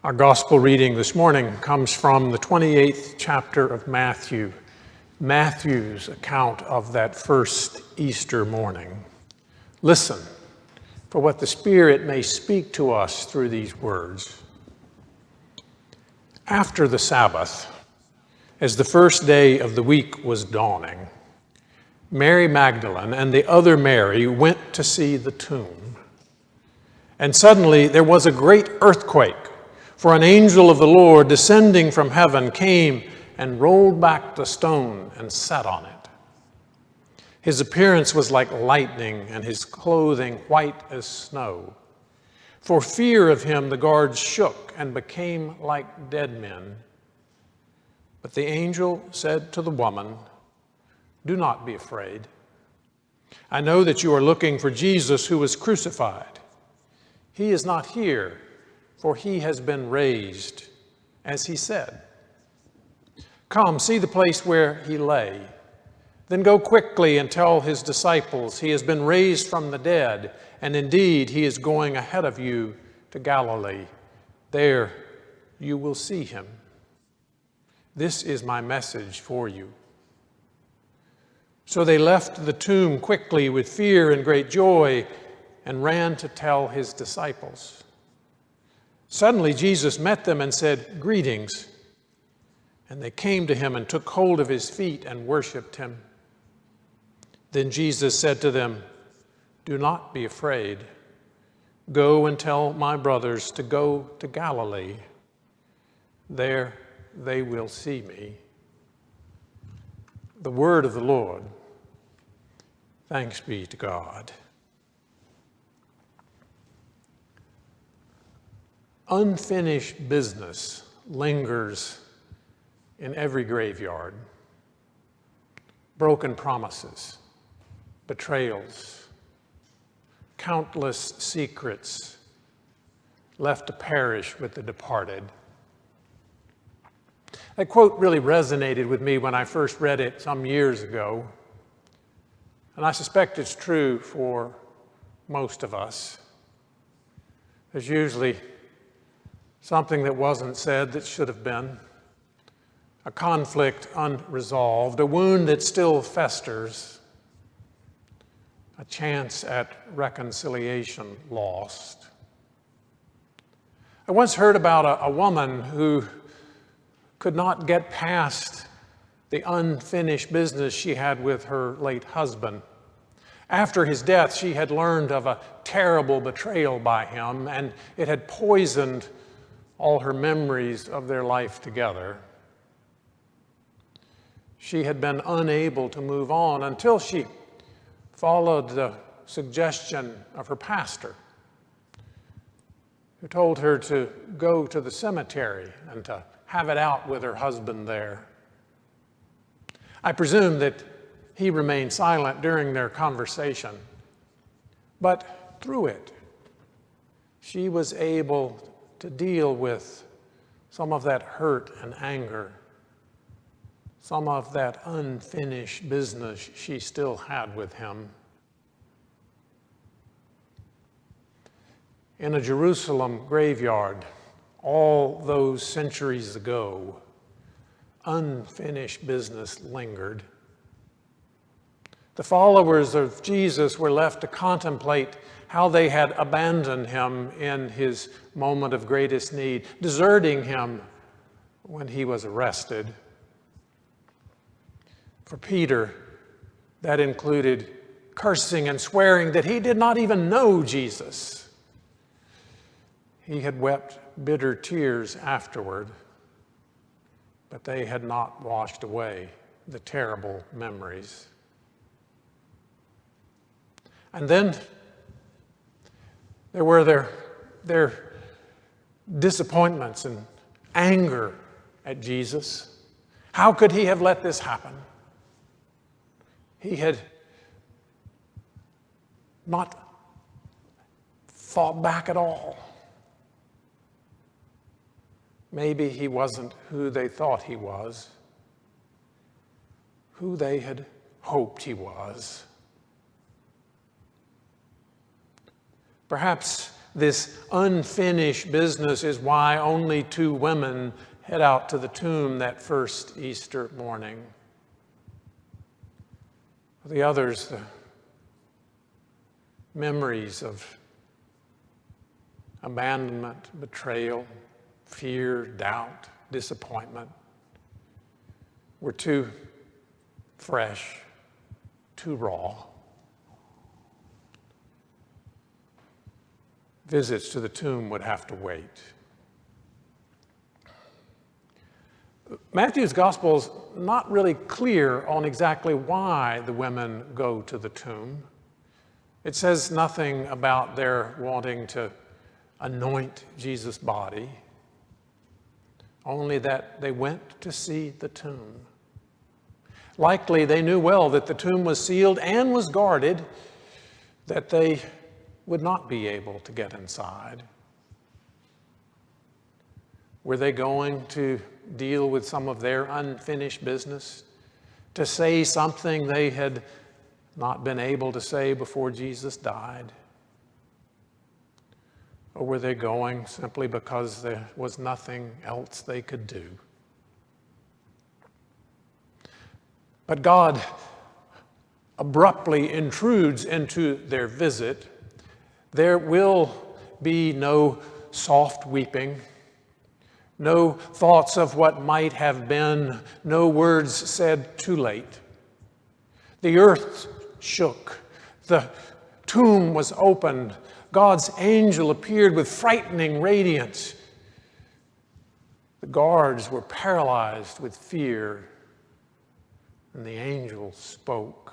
Our gospel reading this morning comes from the 28th chapter of Matthew, Matthew's account of that first Easter morning. Listen for what the Spirit may speak to us through these words. After the Sabbath, as the first day of the week was dawning, Mary Magdalene and the other Mary went to see the tomb. And suddenly there was a great earthquake, for an angel of the Lord descending from heaven came and rolled back the stone and sat on it. His appearance was like lightning and his clothing white as snow. For fear of him, the guards shook and became like dead men. But the angel said to the woman, "Do not be afraid. I know that you are looking for Jesus who was crucified. He is not here, for he has been raised, as he said. Come, see the place where he lay. Then go quickly and tell his disciples he has been raised from the dead, and indeed he is going ahead of you to Galilee. There you will see him. This is my message for you." So they left the tomb quickly with fear and great joy and ran to tell his disciples. Suddenly Jesus met them and said, "Greetings." And they came to him and took hold of his feet and worshiped him. Then Jesus said to them, "Do not be afraid. Go and tell my brothers to go to Galilee. There they will see me." The word of the Lord. Thanks be to God. Unfinished business lingers in every graveyard. Broken promises, betrayals, countless secrets left to perish with the departed. That quote really resonated with me when I first read it some years ago, and I suspect it's true for most of us. There's usually something that wasn't said that should have been, a conflict unresolved, a wound that still festers, a chance at reconciliation lost. I once heard about a woman who could not get past the unfinished business she had with her late husband. After his death, she had learned of a terrible betrayal by him, and it had poisoned all her memories of their life together. She had been unable to move on until she followed the suggestion of her pastor, who told her to go to the cemetery and to have it out with her husband there. I presume that he remained silent during their conversation, but through it, she was able to deal with some of that hurt and anger, some of that unfinished business she still had with him. In a Jerusalem graveyard, all those centuries ago, unfinished business lingered. The followers of Jesus were left to contemplate how they had abandoned him in his moment of greatest need, deserting him when he was arrested. For Peter, that included cursing and swearing that he did not even know Jesus. He had wept bitter tears afterward, but they had not washed away the terrible memories. And then there were their disappointments and anger at Jesus. How could he have let this happen? He had not fought back at all. Maybe he wasn't who they thought he was, who they had hoped he was. Perhaps this unfinished business is why only 2 women head out to the tomb that first Easter morning. The others, the memories of abandonment, betrayal, fear, doubt, disappointment, were too fresh, too raw. Visits to the tomb would have to wait. Matthew's gospel is not really clear on exactly why the women go to the tomb. It says nothing about their wanting to anoint Jesus' body, only that they went to see the tomb. Likely they knew well that the tomb was sealed and was guarded, that they would not be able to get inside. Were they going to deal with some of their unfinished business, to say something they had not been able to say before Jesus died? Or were they going simply because there was nothing else they could do? But God abruptly intrudes into their visit. There will be no soft weeping, no thoughts of what might have been, no words said too late. The earth shook, the tomb was opened, God's angel appeared with frightening radiance. The guards were paralyzed with fear, and the angel spoke.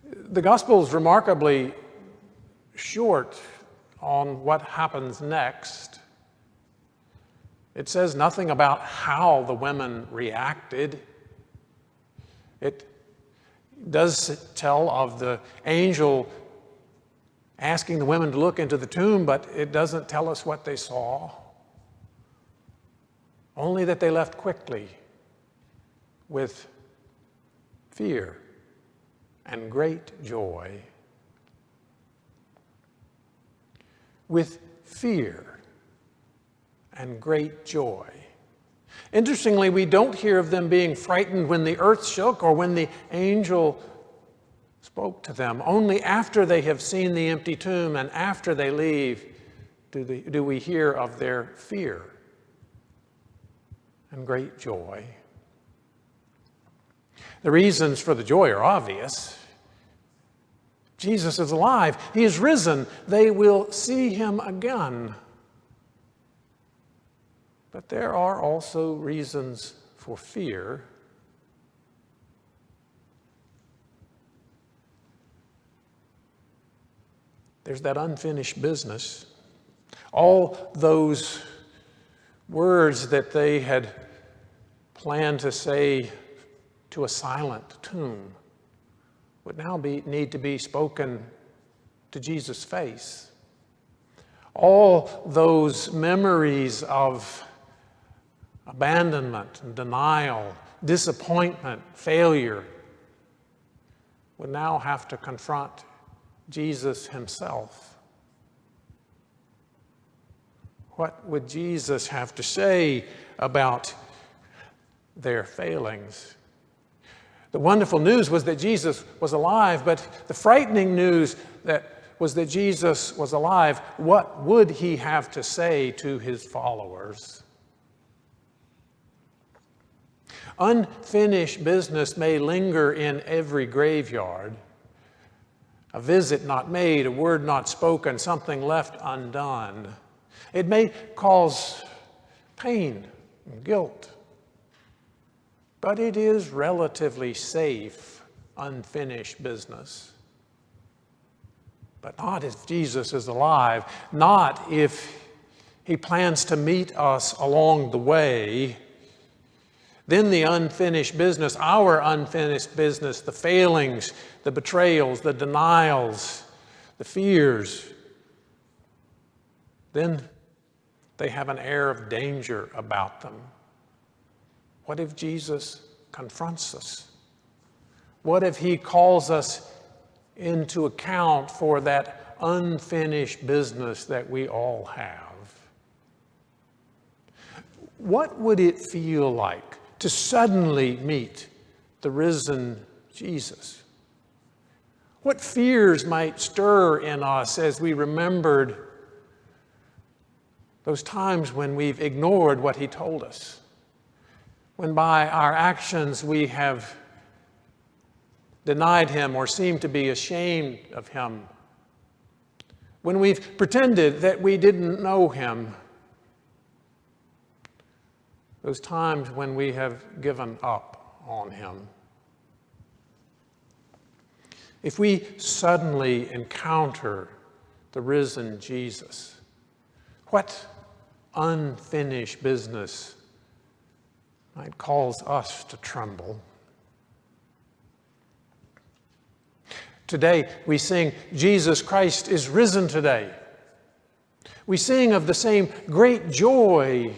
The gospel is remarkably short on what happens next. It says nothing about how the women reacted. It does tell of the angel asking the women to look into the tomb, but it doesn't tell us what they saw. Only that they left quickly with fear and great joy. With fear and great joy. Interestingly, we don't hear of them being frightened when the earth shook or when the angel spoke to them. Only after they have seen the empty tomb and after they leave do we hear of their fear and great joy. The reasons for the joy are obvious. Jesus is alive. He is risen. They will see him again. But there are also reasons for fear. There's that unfinished business. All those words that they had planned to say to a silent tomb would now need to be spoken to Jesus' face. All those memories of abandonment and denial, disappointment, failure would now have to confront Jesus himself. What would Jesus have to say about their failings? The wonderful news was that Jesus was alive, but the frightening news was that Jesus was alive. What would he have to say to his followers? Unfinished business may linger in every graveyard. A visit not made, a word not spoken, something left undone. It may cause pain and guilt. But it is relatively safe, unfinished business. But not if Jesus is alive, not if he plans to meet us along the way. Then the unfinished business, our unfinished business, the failings, the betrayals, the denials, the fears, then they have an air of danger about them. What if Jesus confronts us? What if he calls us into account for that unfinished business that we all have. What would it feel like to suddenly meet the risen Jesus? What fears might stir in us as we remembered those times when we've ignored what he told us, when by our actions we have denied him or seemed to be ashamed of him, when we've pretended that we didn't know him, those times when we have given up on him. If we suddenly encounter the risen Jesus, what unfinished business might cause us to tremble? Today we sing, Jesus Christ is risen today. We sing of the same great joy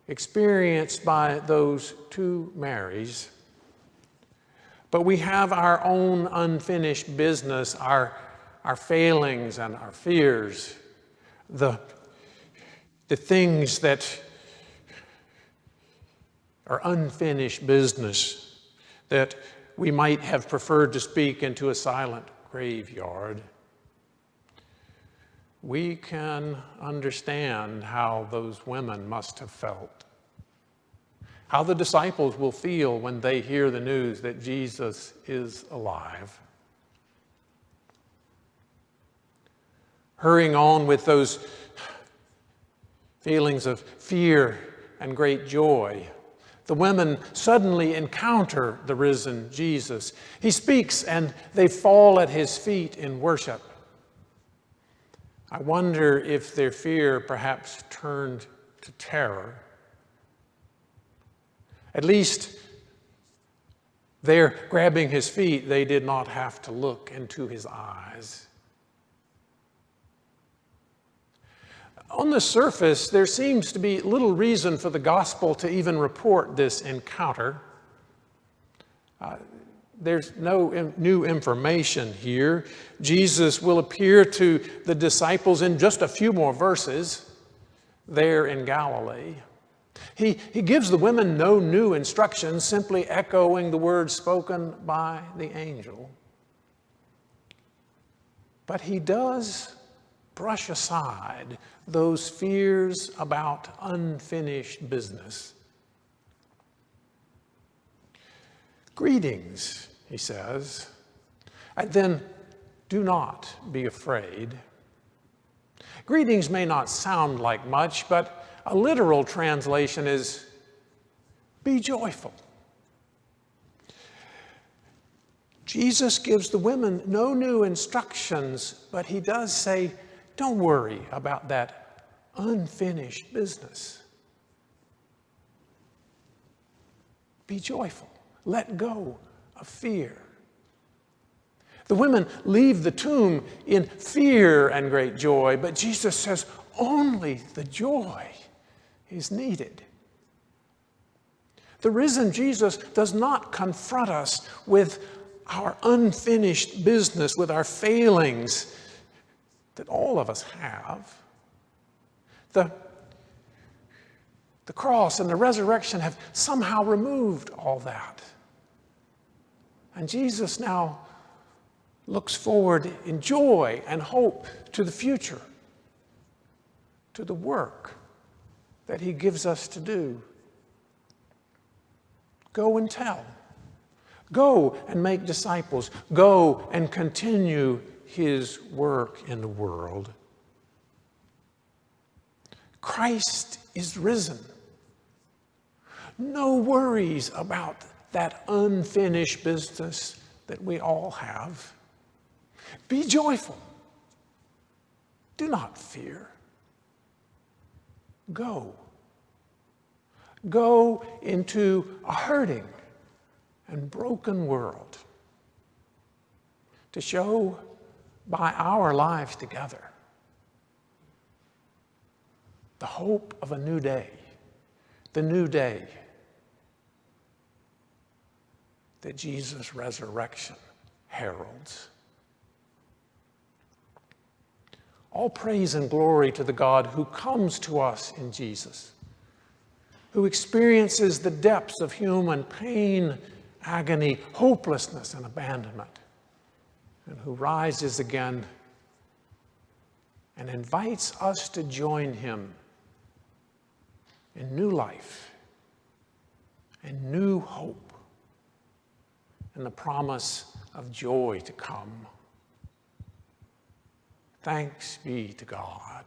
experienced by those two Marys. But we have our own unfinished business, our failings and our fears, the things that are unfinished business that we might have preferred to speak into a silent graveyard. We can understand how those women must have felt, how the disciples will feel when they hear the news that Jesus is alive. Hurrying on with those feelings of fear and great joy, the women suddenly encounter the risen Jesus. He speaks and they fall at his feet in worship. I wonder if their fear perhaps turned to terror. At least there, grabbing his feet, they did not have to look into his eyes. On the surface, there seems to be little reason for the gospel to even report this encounter. There's no new information here. Jesus will appear to the disciples in just a few more verses there in Galilee. He gives the women no new instructions, simply echoing the words spoken by the angel. But he does brush aside those fears about unfinished business. Greetings, he says, and then do not be afraid. Greetings may not sound like much, but a literal translation is, be joyful. Jesus gives the women no new instructions, but he does say, don't worry about that unfinished business. Be joyful. Let go of fear. The women leave the tomb in fear and great joy, but Jesus says only the joy is needed. The risen Jesus does not confront us with our unfinished business, with our failings that all of us have. The cross and the resurrection have somehow removed all that. And Jesus now looks forward in joy and hope to the future, to the work that he gives us to do. Go and tell. Go and make disciples. Go and continue his work in the world. Christ is risen. No worries about that unfinished business that we all have. Be joyful. Do not fear. Go. Go into a hurting and broken world to show by our lives together the hope of a new day, the new day that Jesus' resurrection heralds. All praise and glory to the God who comes to us in Jesus, who experiences the depths of human pain, agony, hopelessness, and abandonment, and who rises again and invites us to join him in new life and new hope and the promise of joy to come. Thanks be to God.